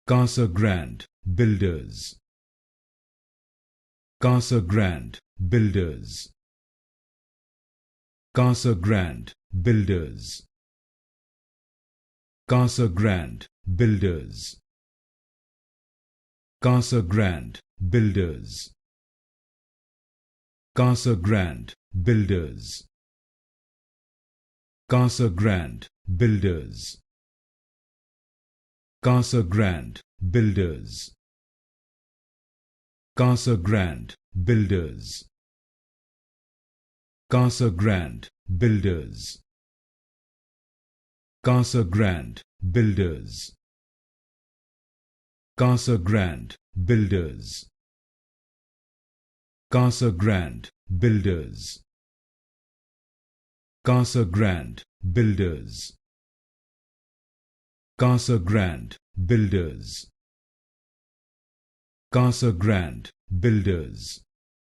CasaGrand Builders. CasaGrand Builders. CasaGrand Builders. CasaGrand Builders. CasaGrand Builders. CasaGrand Builders. CasaGrand Builders. CasaGrand Builders. CasaGrand Builders. CasaGrand Builders. CasaGrand Builders. CasaGrand Builders. CasaGrand Builders. CasaGrand Builders. CasaGrand Builders. CasaGrand Builders.